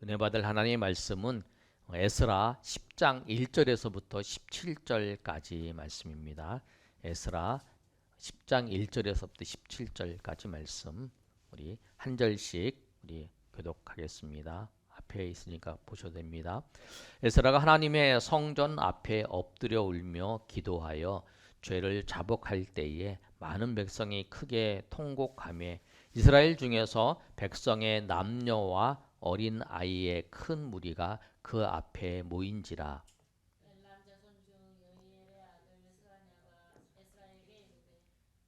은혜 받을 하나님의 말씀은 에스라 10장 1절에서부터 17절까지 말씀입니다. 에스라 10장 1절에서부터 17절까지 말씀 우리 한 절씩 우리 교독하겠습니다. 앞에 있으니까 보셔도 됩니다. 에스라가 하나님의 성전 앞에 엎드려 울며 기도하여 죄를 자복할 때에 많은 백성이 크게 통곡하며 이스라엘 중에서 백성의 남녀와 어린 아이의 큰 무리가 그 앞에 모인지라. 엘람 자손 중 여이엘의 아들 스가냐가 에스라에게 이르되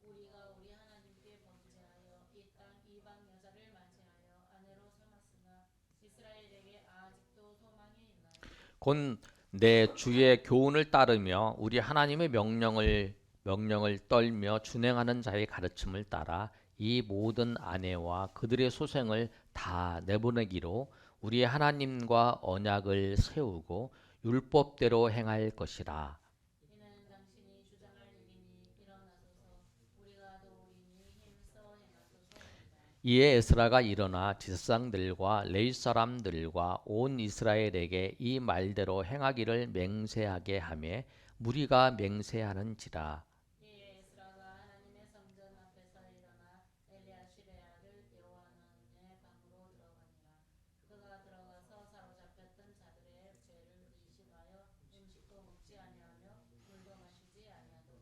우리가 우리 하나님께 범죄하여 이 땅 이방 여자를 맞이하여 아내로 삼았으나 이스라엘에게 아직도 소망이 있나이까. 곧 내 주의 교훈을 따르며 우리 하나님의 명령을 떨며 준행하는 자의 가르침을 따라 이 모든 아내와 그들의 소생을 다 내보내기로 우리 하나님과 언약을 세우고 율법대로 행할 것이라. 이는 당신이 주장할 일이니 일어나소서 우리가 도우리니 힘써 행하소서이다. 이에 에스라가 일어나 지사장들과 레위 사람들과 온 이스라엘에게 이 말대로 행하기를 맹세하게 하며 무리가 맹세하는지라. 이에 에스라가 하나님의 성전 앞에서 일어나 엘리야십의 아들 여호하나님의 방으로 들어가니라. 그가 들어가서 사로잡혔던 자들의 죄를 의심하여 음식도 먹지 아니하며 물도 마시지 아니하더니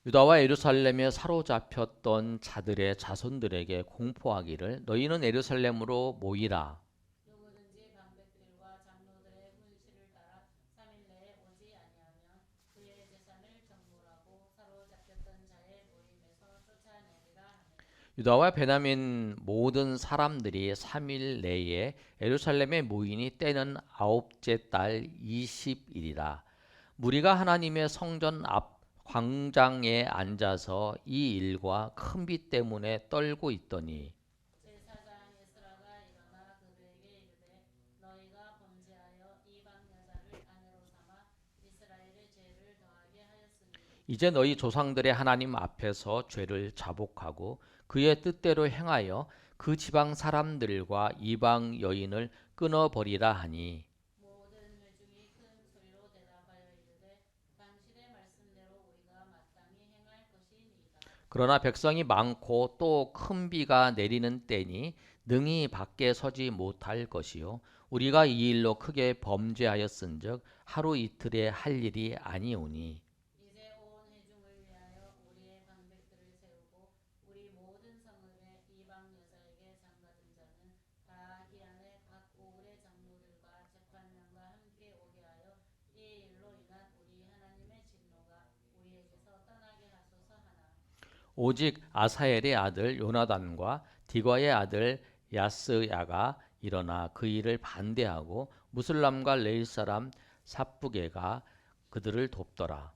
유다와 예루살렘에 사로잡혔던 자들의 자손들에게 공포하기를 너희는 예루살렘으로 모이라. 누구든지 방백들과 장로들의 훈시를 따라 3일 내에 오지 아니하면 그의 재산을 정벌하고 사로잡혔던 자의 모임에서 쫓아내리라 하매 유다와 베냐민 모든 사람들이 3일 내에 예루살렘에 모이니 때는 아홉째 달 20일이라. 무리가 하나님의 성전 앞 광장에 앉아서 이 일과 큰 비 때문에 떨고 있더니 제사장 에스라가 일어나 그들에게 이르되 너희가 범죄하여 이방 여자를 아내로 삼아 이스라엘의 죄를 더하게 하였으니 이제 너희 조상들의 하나님 앞에서 죄를 자복하고 그의 뜻대로 행하여 그 지방 사람들과 이방 여인을 끊어버리라 하니 모든 회중이 큰 소리로 대답하여 이르되 당신의 말씀대로 우리가 마땅히 행할 것이니이다. 그러나 백성이 많고 또 큰 비가 내리는 때니 능히 밖에 서지 못할 것이요 우리가 이 일로 크게 범죄하였은즉 하루 이틀에 할 일이 아니오니 이제 온 회중을 위하여 우리의 방백들을 세우고 우리 모든 성읍의 이방 여자에게 장가든 자는 다 이 안에 각 오을의 장로들과 재판장과 함께 오게 하여 이 일로 인한 우리 하나님의 진노가 우리에게서 떠나게 하소서 하나 오직 아사엘의 아들 요나단과 디과의 아들 야스야가 일어나 그 일을 반대하고 무슬람과 레위 사람 삽부게가 그들을 돕더라.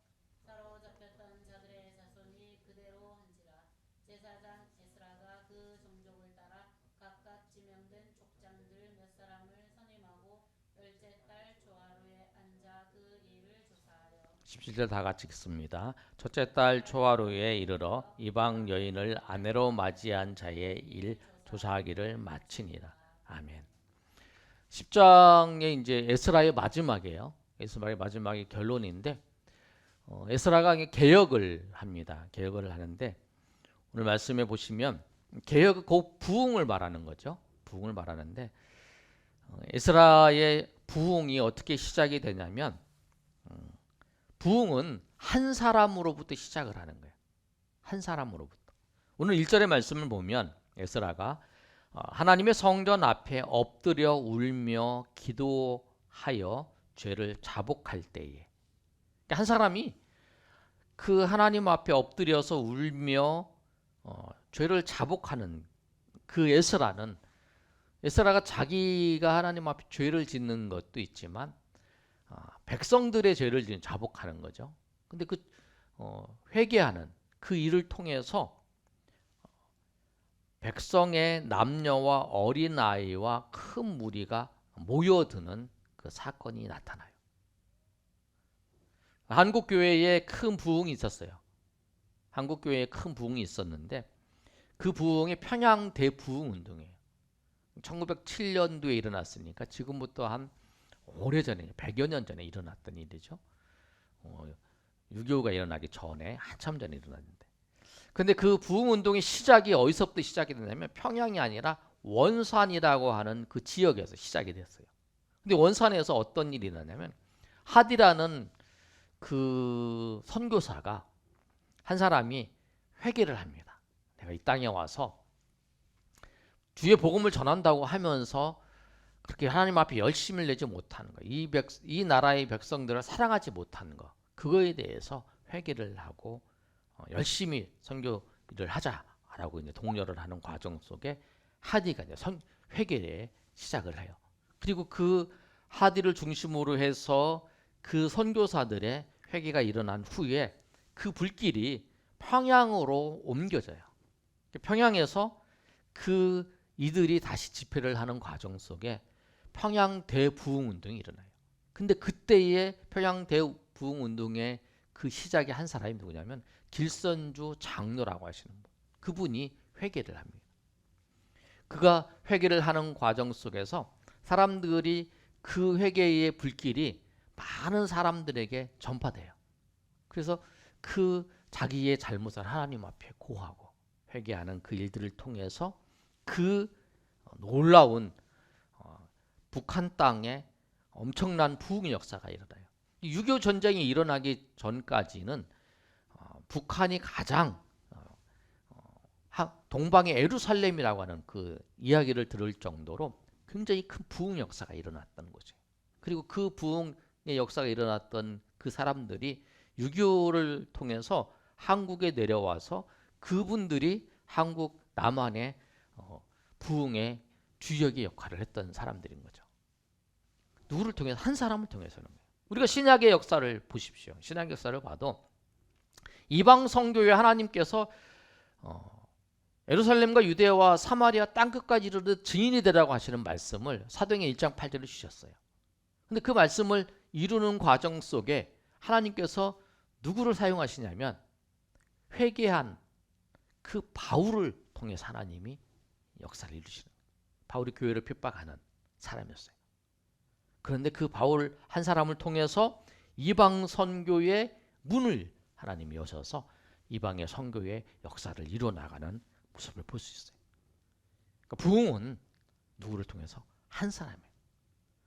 사로잡혔던 자들의 자손이 그대로 한지라 제사장 에스라가 그 종족을 따라 각각 지명된 족장들 몇 사람을 선임하고 열째 달 초하루에 앉아 그 일을 조사하여 17절 다 같이 읽습니다. 첫째 달 초하루에 이르러 이방 여인을 아내로 맞이한 자의 일 조사하기를 마치니라. 아멘. 10장의 이제 에스라의 마지막이에요. 에스라의 마지막이 결론인데 에스라가 개혁을 합니다. 개혁을 하는데 오늘 말씀에 보시면 개혁 곧 부흥을 말하는 거죠. 부흥을 말하는데 에스라의 부흥이 어떻게 시작이 되냐면 부흥은 한 사람으로부터 시작을 하는 거예요. 한 사람으로부터. 오늘 1절의 말씀을 보면 에스라가 하나님의 성전 앞에 엎드려 울며 기도하여 죄를 자복할 때에 한 사람이 그 하나님 앞에 엎드려서 울며 죄를 자복하는 그 에스라가 자기가 하나님 앞에 죄를 짓는 것도 있지만 백성들의 죄를 자복하는 거죠. 근데 그 회개하는 그 일을 통해서 백성의 남녀와 어린 아이와 큰 무리가 모여드는 그 사건이 나타나요. 한국 교회에 큰 부흥이 있었어요. 한국 교회에 큰 부흥이 있었는데 그 부흥이 평양 대부흥 운동이에요. 1907년도에 일어났으니까 지금부터 한 오래전에 100여 년 전에 일어났던 일이죠. 6.25가 일어나기 전에 한참 전에 일어났는데, 근데 그 부흥운동의 시작이 어디서부터 시작이 됐냐면 평양이 아니라 원산이라고 하는 그 지역에서 시작이 됐어요. 근데 원산에서 어떤 일이 일어나냐면 하디라는 그 선교사가 한 사람이 회개를 합니다. 내가 이 땅에 와서 주의 복음을 전한다고 하면서 그렇게 하나님 앞에 열심을 내지 못하는 거, 이 나라의 백성들을 사랑하지 못하는 거, 그거에 대해서 회개를 하고 열심히 선교를 하자라고 이제 독려를 하는 과정 속에 하디가 이제 회개에 시작을 해요. 그리고 그 하디를 중심으로 해서 그 선교사들의 회개가 일어난 후에 그 불길이 평양으로 옮겨져요. 평양에서 그 이들이 다시 집회를 하는 과정 속에 평양 대부흥운동이 일어나요. 근데 그때의 평양 대부흥운동의 그 시작의 한 사람이 누구냐면 길선주 장로라고 하시는 분. 그분이 회개를 합니다. 그가 회개를 하는 과정 속에서 사람들이 그 회개의 불길이 많은 사람들에게 전파돼요. 그래서 그 자기의 잘못을 하나님 앞에 고하고 회개하는 그 일들을 통해서 그 놀라운 북한 땅에 엄청난 부흥의 역사가 일어나요. 6.25 전쟁이 일어나기 전까지는 북한이 가장 동방의 예루살렘이라고 하는 그 이야기를 들을 정도로 굉장히 큰 부흥 역사가 일어났던 거죠. 그리고 그 부흥의 역사가 일어났던 그 사람들이 6.25를 통해서 한국에 내려와서 그분들이 한국 남한의 부흥의 주역의 역할을 했던 사람들인 거죠. 누구를 통해서? 한 사람을 통해서는 거예요. 우리가 신약의 역사를 보십시오. 신약 역사를 봐도 이방 성교회 하나님께서 예루살렘과 유대와 사마리아 땅끝까지 이르르 증인이 되라고 하시는 말씀을 사도행전 1장 8절에 주셨어요. 근데 그 말씀을 이루는 과정 속에 하나님께서 누구를 사용하시냐면 회개한 그 바울을 통해서 하나님이 역사를 이루시는 거예요. 바울이 교회를 핍박하는 사람이었어요. 그런데 그 바울 한 사람을 통해서 이방 선교의 문을 하나님이 여셔서 이방의 선교의 역사를 이루어나가는 모습을 볼 수 있어요. 그러니까 부흥은 누구를 통해서? 한 사람이에요.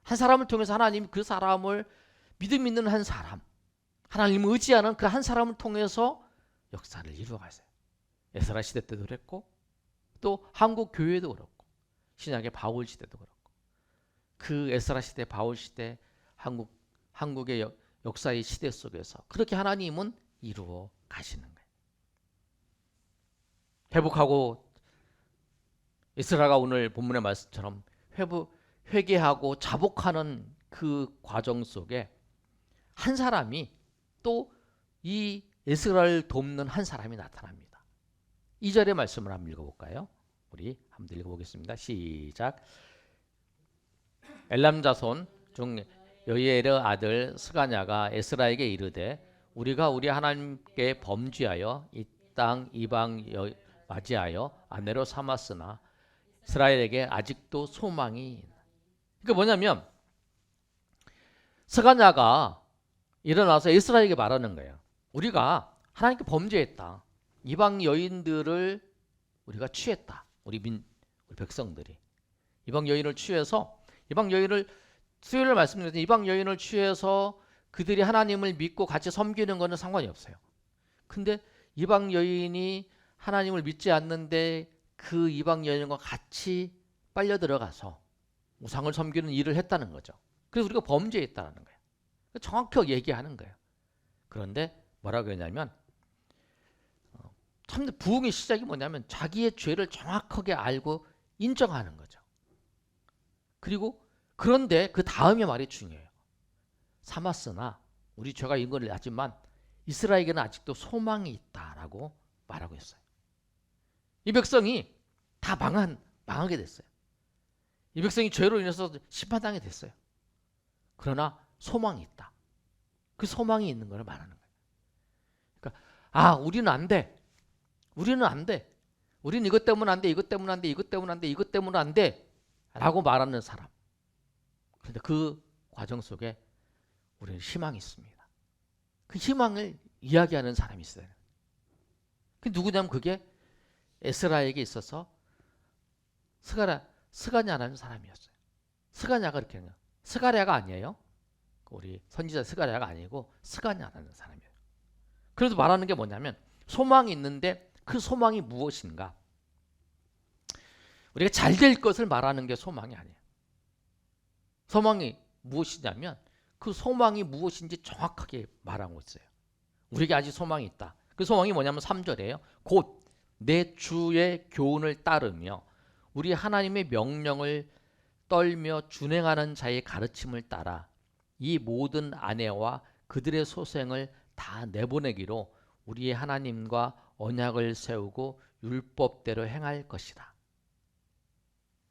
한 사람을 통해서 하나님이 그 사람을 믿음 있는 한 사람, 하나님을 의지하는 그 한 사람을 통해서 역사를 이루어가세요. 에스라 시대 때도 그랬고 또 한국 교회도 그렇고 신약의 바울 시대도 그렇고 그 에스라 시대, 바울 시대, 한국의 역사의 시대 속에서 그렇게 하나님은 이루어 가시는 거예요. 회복하고 에스라가 오늘 본문의 말씀처럼 회개하고 자복하는 그 과정 속에 한 사람이 또 이 에스라를 돕는 한 사람이 나타납니다. 2절의 말씀을 한번 읽어볼까요? 우리 한번 읽어보겠습니다. 시작. 엘람 자손 중 여이엘의 아들 스가냐가 에스라에게 이르되 우리가 우리 하나님께 범죄하여 이 땅 이방 맞이하여 아내로 삼았으나 이스라엘에게 아직도 소망이. 그러니까 뭐냐면 스가냐가 일어나서 이스라엘에게 말하는 거예요. 우리가 하나님께 범죄했다. 이방 여인들을 우리가 취했다. 우리 백성들이 이방 여인을 취해서 수요일에 말씀드렸던 이방 여인을 취해서 그들이 하나님을 믿고 같이 섬기는 것은 상관이 없어요. 근데 이방 여인이 하나님을 믿지 않는데 그 이방 여인과 같이 빨려 들어가서 우상을 섬기는 일을 했다는 거죠. 그래서 우리가 범죄했다는 거예요. 정확하게 얘기하는 거예요. 그런데 뭐라고 했냐면 참 부흥의 시작이 뭐냐면 자기의 죄를 정확하게 알고 인정하는 거죠. 그리고 그런데 그 다음의 말이 중요해요. 삼았으나 우리 죄가 인권을 하지만 이스라엘에게는 아직도 소망이 있다라고 말하고 있어요. 이 백성이 다 망하게 됐어요. 이 백성이 죄로 인해서 심판당하게 됐어요. 그러나 소망이 있다. 그 소망이 있는 걸 말하는 거예요. 그러니까 우리는 안 돼. 우리는 안 돼. 우리는 이것 때문에 안 돼. 이것 때문에 안 돼. 이것 때문에 안 돼. 이것 때문에 안 돼. 라고 말하는 사람. 그런데 그 과정 속에 우리는 희망이 있습니다. 그 희망을 이야기하는 사람이 있어요. 그 누구냐면 그게 에스라에게 있어서 스가랴라는 사람이었어요. 스가랴가 그렇게 하는 거예요. 스가랴가 아니에요. 우리 선지자 스가랴가 아니고 스가랴라는 사람이에요. 그래서 말하는 게 뭐냐면 소망이 있는데 그 소망이 무엇인가? 우리가 잘 될 것을 말하는 게 소망이 아니에요. 소망이 무엇이냐면 그 소망이 무엇인지 정확하게 말하고 있어요. 우리에게 아직 소망이 있다. 그 소망이 뭐냐면 3절이에요. 곧 내 주의 교훈을 따르며 우리 하나님의 명령을 떨며 준행하는 자의 가르침을 따라 이 모든 아내와 그들의 소생을 다 내보내기로 우리의 하나님과 언약을 세우고 율법대로 행할 것이다.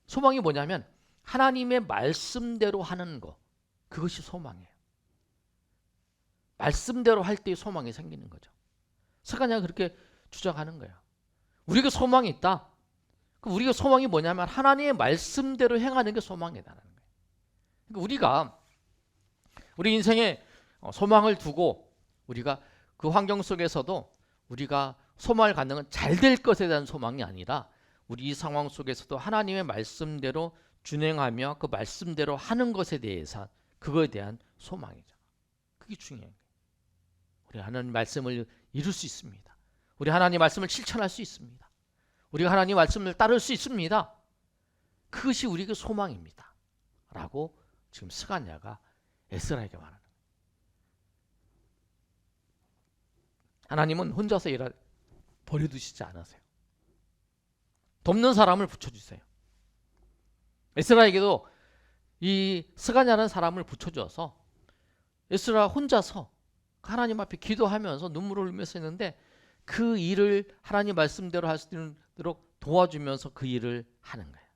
소망이 뭐냐면 하나님의 말씀대로 하는 것, 그것이 소망이에요. 말씀대로 할 때 소망이 생기는 거죠. 스가랴가 그렇게 주장하는 거예요. 우리가 소망이 있다. 우리가 소망이 뭐냐면 하나님의 말씀대로 행하는 게 소망이다라는 거예요. 그러니까 우리가 우리 인생에 소망을 두고 우리가 그 환경 속에서도 우리가 소망을 갖는 건 잘 될 것에 대한 소망이 아니라 우리 이 상황 속에서도 하나님의 말씀대로 준행하며 그 말씀대로 하는 것에 대해서 그거에 대한 소망이죠. 그게 중요해요. 우리 하나님 말씀을 이룰 수 있습니다. 우리 하나님 말씀을 실천할 수 있습니다. 우리가 하나님 말씀을 따를 수 있습니다. 그것이 우리의 소망입니다. 라고 지금 스가랴가 에스라에게 말하는 거예요. 하나님은 혼자서 일을 버려두시지 않으세요. 돕는 사람을 붙여주세요. 에스라에게도 이 스가랴라는 사람을 붙여줘서 에스라 혼자서 하나님 앞에 기도하면서 눈물을 흘리면서 했는데 그 일을 하나님 말씀대로 할 수 있도록 도와주면서 그 일을 하는 거예요.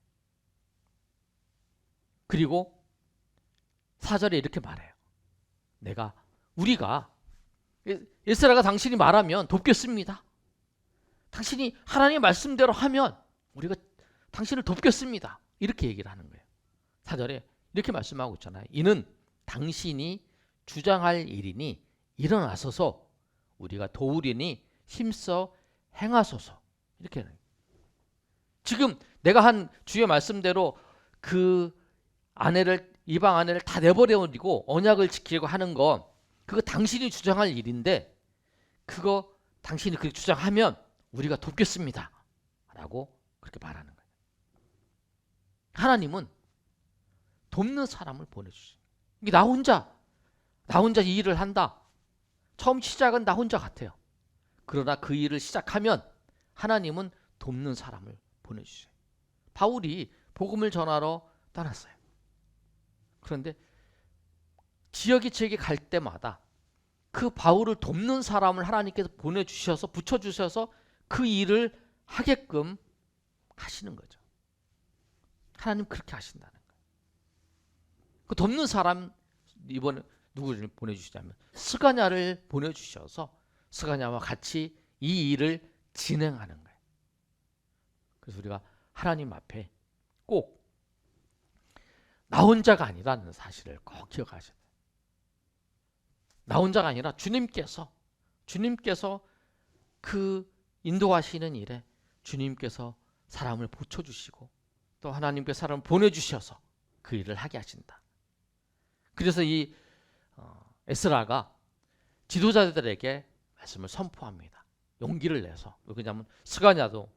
그리고 4절에 이렇게 말해요. 우리가 에스라가 당신이 말하면 돕겠습니다. 당신이 하나님 말씀대로 하면 우리가 당신을 돕겠습니다. 이렇게 얘기를 하는 거예요. 4절에 이렇게 말씀하고 있잖아요. 이는 당신이 주장할 일이니 일어나소서 우리가 도우리니 힘써 행하소서. 이렇게 해요. 지금 내가 한 주의 말씀대로 그 이방 아내를 다 내버려두고 언약을 지키려고 하는 거 그거 당신이 주장할 일인데 그거 당신이 그렇게 주장하면 우리가 돕겠습니다. 라고 그렇게 말하는 거예요. 하나님은 돕는 사람을 보내주세요. 이게 나 혼자 이 일을 한다. 처음 시작은 나 혼자 같아요. 그러나 그 일을 시작하면 하나님은 돕는 사람을 보내주세요. 바울이 복음을 전하러 떠났어요. 그런데 지역에 갈 때마다 그 바울을 돕는 사람을 하나님께서 보내주셔서 붙여주셔서 그 일을 하게끔 하시는 거죠. 하나님 그렇게 하신다는 거예요. 그 돕는 사람 이번에 누구를 보내주시냐면 스가랴를 보내주셔서 스가랴와 같이 이 일을 진행하는 거예요. 그래서 우리가 하나님 앞에 꼭 나 혼자가 아니라는 사실을 꼭 기억하셔야 돼요. 나 혼자가 아니라 주님께서 그 인도하시는 일에 주님께서 사람을 붙여주시고 또 하나님께서 사람을 보내주셔서 그 일을 하게 하신다. 그래서 이 에스라가 지도자들에게 말씀을 선포합니다. 용기를 내서. 왜냐하면 스가랴도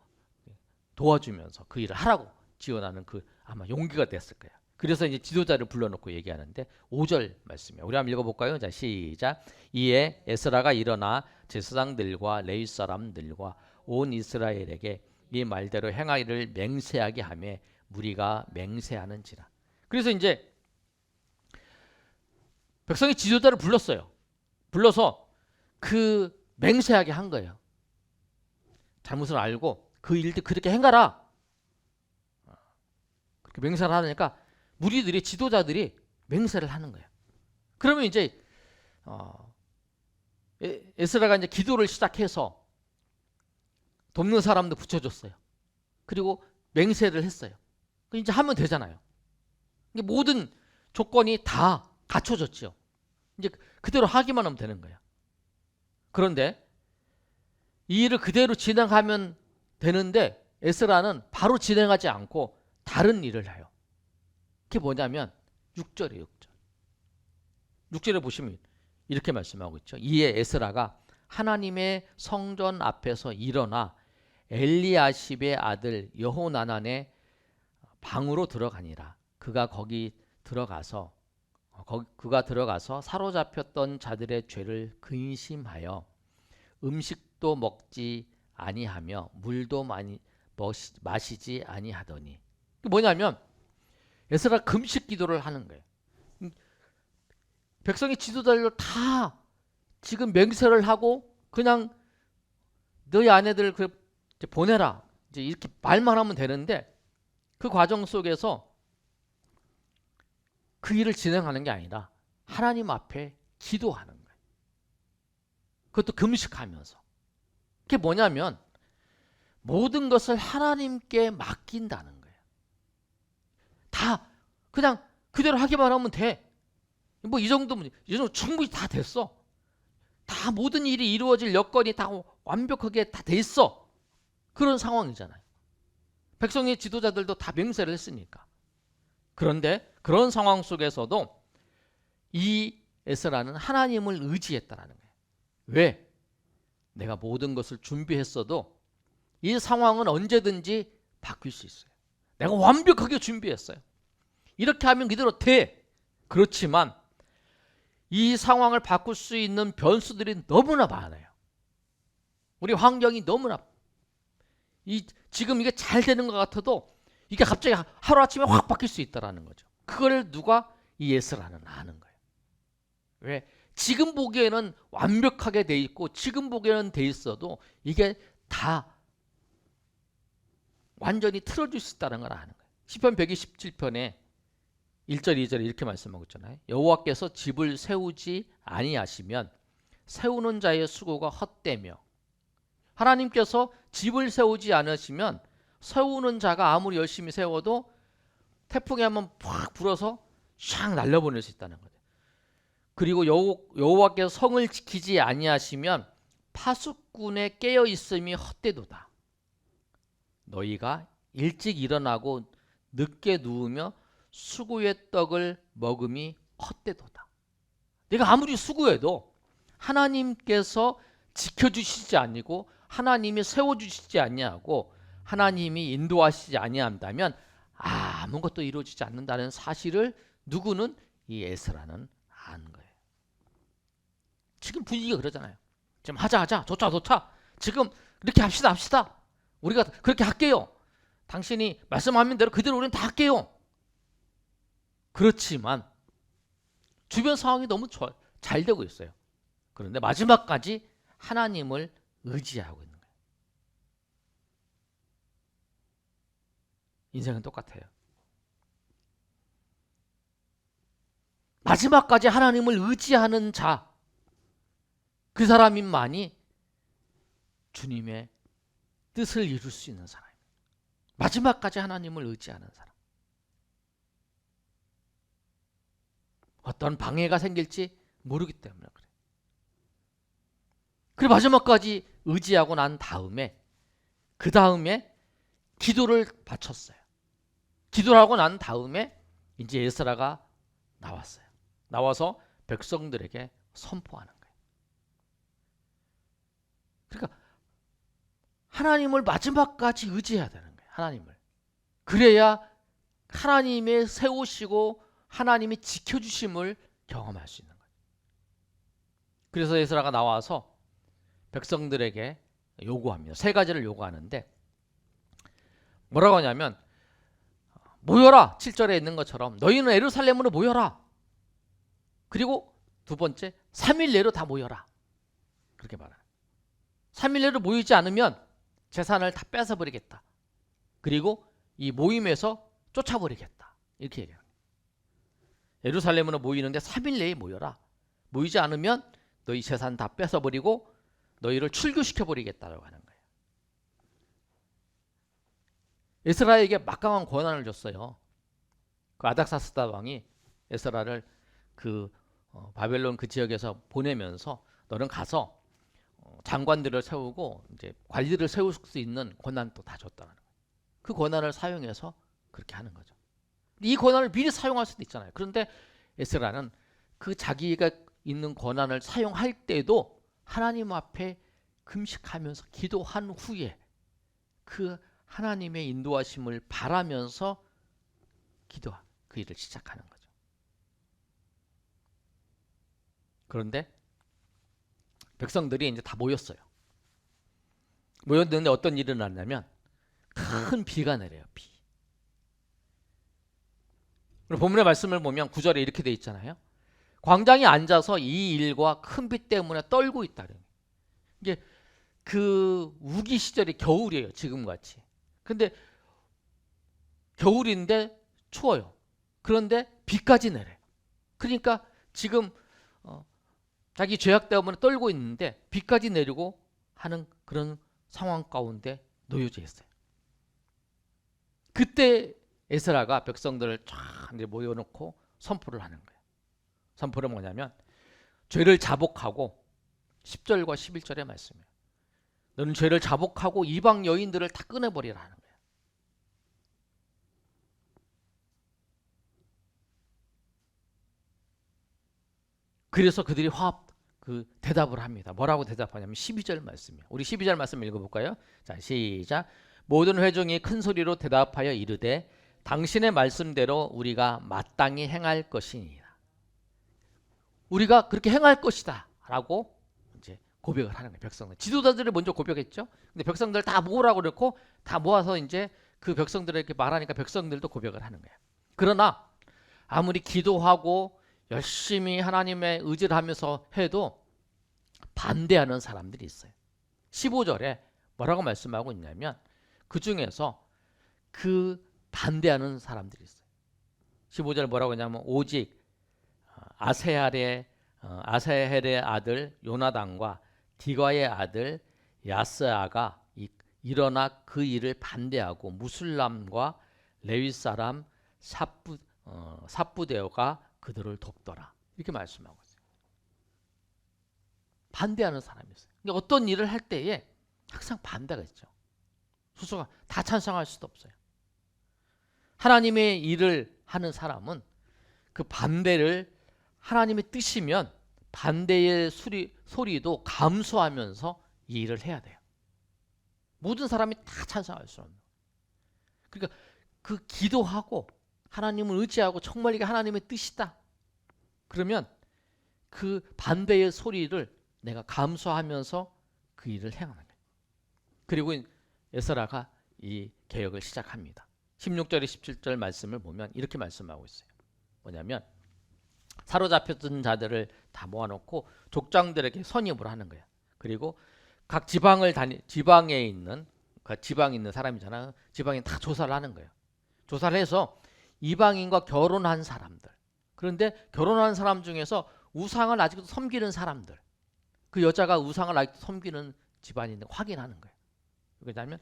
도와주면서 그 일을 하라고 지원하는 그 아마 용기가 됐을 거예요. 그래서 이제 지도자를 불러놓고 얘기하는데 5절 말씀이에요. 우리 한번 읽어볼까요? 자, 시작. 이에 에스라가 일어나 제사장들과 레위 사람들과 온 이스라엘에게 이 말대로 행하기를 맹세하게 하며 무리가 맹세하는지라. 그래서 이제 백성이 지도자를 불렀어요. 불러서 그 맹세하게 한 거예요. 잘못을 알고 그 일들 그렇게 행하라. 그렇게 맹세를 하니까 무리들이 지도자들이 맹세를 하는 거예요. 그러면 이제 에스라가 이제 기도를 시작해서 돕는 사람도 붙여줬어요. 그리고 맹세를 했어요. 이제 하면 되잖아요. 이게 모든 조건이 다 갖춰졌죠. 이제 그대로 하기만 하면 되는 거야. 그런데 이 일을 그대로 진행하면 되는데 에스라는 바로 진행하지 않고 다른 일을 해요. 그게 뭐냐면 6절이에요. 6절. 6절에 보시면 이렇게 말씀하고 있죠. 이에 에스라가 하나님의 성전 앞에서 일어나 엘리야십의 아들 여호나난의 방으로 들어가니라. 그가 들어가서 사로잡혔던 자들의 죄를 근심하여 음식도 먹지 아니하며 물도 많이 마시지 아니하더니, 뭐냐면 에스라 금식 기도를 하는 거예요. 백성의 지도자들도 다 지금 맹세를 하고 그냥 너희 아내들 보내라 이제 이렇게 말만 하면 되는데, 그 과정 속에서 그 일을 진행하는 게 아니라 하나님 앞에 기도하는 거예요. 그것도 금식하면서. 그게 뭐냐면 모든 것을 하나님께 맡긴다는 거예요. 다 그냥 그대로 하기만 하면 돼. 뭐 이 정도면 충분히 다 됐어. 다 모든 일이 이루어질 여건이 다 완벽하게 다 돼 있어. 그런 상황이잖아요. 백성의 지도자들도 다 맹세를 했으니까. 그런데 그런 상황 속에서도 이 에스라는 하나님을 의지했다라는 거예요. 왜? 내가 모든 것을 준비했어도 이 상황은 언제든지 바뀔 수 있어요. 내가 완벽하게 준비했어요. 이렇게 하면 그대로 돼. 그렇지만 이 상황을 바꿀 수 있는 변수들이 너무나 많아요. 우리 환경이 너무나 지금 이게 잘 되는 것 같아도 이게 갑자기 하루아침에 확 바뀔 수 있다는 거죠. 그걸 누가? 이 에스라는 아는 거예요. 왜? 지금 보기에는 완벽하게 돼 있고 지금 보기에는 돼 있어도 이게 다 완전히 틀어질 수 있다는 걸 아는 거예요. 시편 127편에 1절 2절에 이렇게 말씀하고 있잖아요. 여호와께서 집을 세우지 아니하시면 세우는 자의 수고가 헛되며, 하나님께서 집을 세우지 않으시면 세우는 자가 아무리 열심히 세워도 태풍이 한번 팍 불어서 샥 날려보낼 수 있다는 거죠. 그리고 여호와께서 성을 지키지 아니하시면 파수꾼의 깨어 있음이 헛되도다. 너희가 일찍 일어나고 늦게 누우며 수구의 떡을 먹음이 헛되도다. 내가 아무리 수고해도 하나님께서 지켜주시지 아니고 하나님이 세워주시지 아니하고 하나님이 인도하시지 아니한다면 아무것도 이루어지지 않는다는 사실을 누구는? 이 에스라는 아는 거예요. 지금 분위기가 그러잖아요. 지금 하자 좋자 지금 이렇게 합시다. 우리가 그렇게 할게요. 당신이 말씀하는 대로 그대로 우리는 다 할게요. 그렇지만 주변 상황이 너무 잘 되고 있어요. 그런데 마지막까지 하나님을 의지하고 있는 거예요. 인생은 똑같아요. 마지막까지 하나님을 의지하는 자, 그 사람만이 주님의 뜻을 이룰 수 있는 사람입니다. 마지막까지 하나님을 의지하는 사람. 어떤 방해가 생길지 모르기 때문에 그래요. 그리고 마지막까지 의지하고 난 다음에 그 다음에 기도를 바쳤어요. 기도를 하고 난 다음에 이제 에스라가 나왔어요. 나와서 백성들에게 선포하는 거예요. 그러니까 하나님을 마지막까지 의지해야 되는 거예요. 하나님을. 그래야 하나님의 세우시고 하나님이 지켜주심을 경험할 수 있는 거예요. 그래서 에스라가 나와서 백성들에게 요구합니다. 세 가지를 요구하는데 뭐라고 하냐면 모여라. 7절에 있는 것처럼 너희는 예루살렘으로 모여라. 그리고 두 번째 3일 내로 다 모여라. 그렇게 말해요. 3일 내로 모이지 않으면 재산을 다 뺏어버리겠다. 그리고 이 모임에서 쫓아버리겠다. 이렇게 얘기해요. 예루살렘으로 모이는데 3일 내에 모여라. 모이지 않으면 너희 재산 다 뺏어버리고 너희를 출교시켜버리겠다고 하는 거예요. 에스라에게 막강한 권한을 줬어요. 그 아닥사스다 왕이 에스라를 그 바벨론 그 지역에서 보내면서 너는 가서 장관들을 세우고 이제 관리를 세울 수 있는 권한도 다 줬다는 거예요. 그 권한을 사용해서 그렇게 하는 거죠. 이 권한을 미리 사용할 수도 있잖아요. 그런데 에스라는 그 자기가 있는 권한을 사용할 때도 하나님 앞에 금식하면서 기도한 후에 그 하나님의 인도하심을 바라면서 그 일을 시작하는 거죠. 그런데 백성들이 이제 다 모였어요. 모였는데 어떤 일이 일어났냐면 큰 비가 내려요. 비. 본문의 말씀을 보면 9절에 이렇게 돼 있잖아요. 광장에 앉아서 이 일과 큰 비 때문에 떨고 있다. 이게 그 우기 시절이 겨울이에요. 지금같이. 근데 겨울인데 추워요. 그런데 비까지 내려요. 그러니까 지금 자기 죄악 때문에 떨고 있는데 비까지 내리고 하는 그런 상황 가운데 놓여져 있어요. 그때 에스라가 백성들을 쫙 모여놓고 선포를 하는 거예요. 선포는 뭐냐면 죄를 자복하고 10절과 11절의 말씀이에요. 너는 죄를 자복하고 이방 여인들을 다 끊어버리라 하는 거예요. 그래서 그들이 대답을 합니다. 뭐라고 대답하냐면 12절 말씀이에요. 우리 12절 말씀 읽어볼까요? 자, 시작. 모든 회중이 큰 소리로 대답하여 이르되 당신의 말씀대로 우리가 마땅히 행할 것이니라. 우리가 그렇게 행할 것이다 라고 이제 고백을 하는 거예요. 백성들. 지도자들이 먼저 고백했죠. 근데 백성들 다 모으라고 그랬고 다 모아서 이제 그 백성들에게 말하니까 백성들도 고백을 하는 거예요. 그러나 아무리 기도하고 열심히 하나님의 의지를 하면서 해도 반대하는 사람들이 있어요. 15절에 뭐라고 말씀하고 있냐면 그 중에서 그 반대하는 사람들이 있어요. 15절에 뭐라고 하냐면 오직 아세헬의 아들 요나단과 디과의 아들 야스아가 일어나 그 일을 반대하고 무술람과 레위 사람 삽부데오가 그들을 돕더라. 이렇게 말씀하고 있어요. 반대하는 사람이 있어요. 그러니까 어떤 일을 할 때에 항상 반대가 있죠. 소수가 다 찬성할 수도 없어요. 하나님의 일을 하는 사람은 그 반대를 하나님의 뜻이면 반대의 소리도 감수하면서 이 일을 해야 돼요. 모든 사람이 다 찬성할 수 없는. 그러니까 그 기도하고 하나님을 의지하고 정말 이게 하나님의 뜻이다. 그러면 그 반대의 소리를 내가 감수하면서 그 일을 행하는 거예요. 그리고 에스라가 이 개혁을 시작합니다. 16절에 17절 말씀을 보면 이렇게 말씀하고 있어요. 뭐냐면 사로잡혔던 자들을 다 모아놓고 족장들에게 선임을 하는 거야. 그리고 각 지방에 있는 사람이잖아. 지방에 다 조사를 하는 거예요. 조사를 해서 이방인과 결혼한 사람들. 그런데 결혼한 사람 중에서 우상을 아직도 섬기는 사람들. 그 여자가 우상을 아직도 섬기는 집안인데 확인하는 거예요. 왜냐하면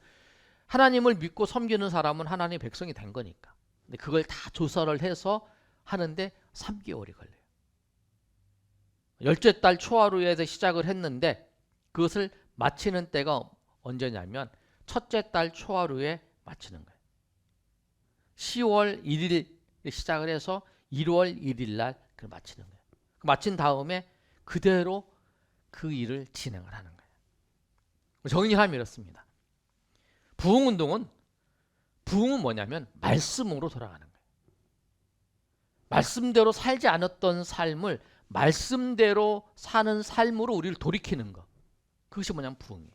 하나님을 믿고 섬기는 사람은 하나님의 백성이 된 거니까. 근데 그걸 다 조사를 해서 하는데 3개월이 걸려요. 열째 달 초하루에서 시작을 했는데 그것을 마치는 때가 언제냐면 첫째 달 초하루에 마치는 거예요. 10월 1일 시작을 해서 1월 1일 날 그걸 마치는 거예요. 마친 다음에 그대로 그 일을 진행을 하는 거예요. 정리하면 이렇습니다. 부흥운동은 뭐냐면 말씀으로 돌아가는 거예요. 말씀대로 살지 않았던 삶을 말씀대로 사는 삶으로 우리를 돌이키는 것. 그것이 뭐냐면 부흥이에요.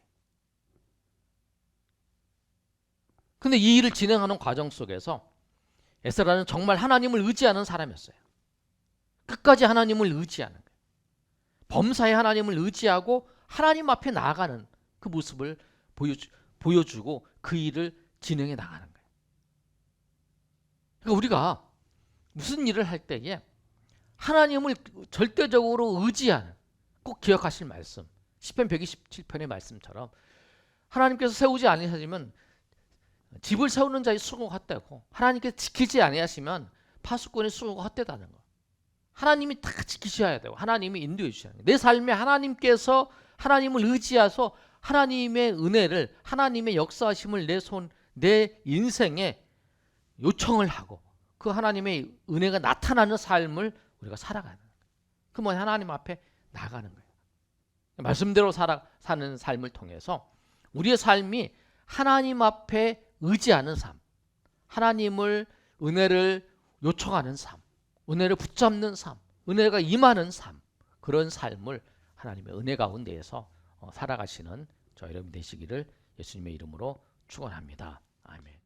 근데 이 일을 진행하는 과정 속에서 에스라는 정말 하나님을 의지하는 사람이었어요. 끝까지 하나님을 의지하는 거예요. 범사에 하나님을 의지하고 하나님 앞에 나아가는 그 모습을 보여주고 그 일을 진행해 나가는 거예요. 그러니까 우리가 무슨 일을 할 때에 하나님을 절대적으로 의지하는, 꼭 기억하실 말씀, 시편 127편의 말씀처럼 하나님께서 세우지 않으시면 집을 세우는 자의 수고 같다고, 하나님께서 지키지 아니하시면 파수꾼의 수고가 헛되다는 거. 하나님이 다 지키셔야 되고 하나님이 인도해 주셔야 돼요. 내 삶에 하나님께서 하나님을 의지해서 하나님의 은혜를 하나님의 역사하심을 내 인생에 요청을 하고 그 하나님의 은혜가 나타나는 삶을 우리가 살아가는 거예요. 그 뭐 하나님 앞에 나가는 거예요. 말씀대로 사는 삶을 통해서 우리의 삶이 하나님 앞에 의지하는 삶, 하나님을 은혜를 요청하는 삶, 은혜를 붙잡는 삶, 은혜가 임하는 삶, 그런 삶을 하나님의 은혜 가운데에서 살아가시는 저 여러분 되시기를 예수님의 이름으로 축원합니다. 아멘.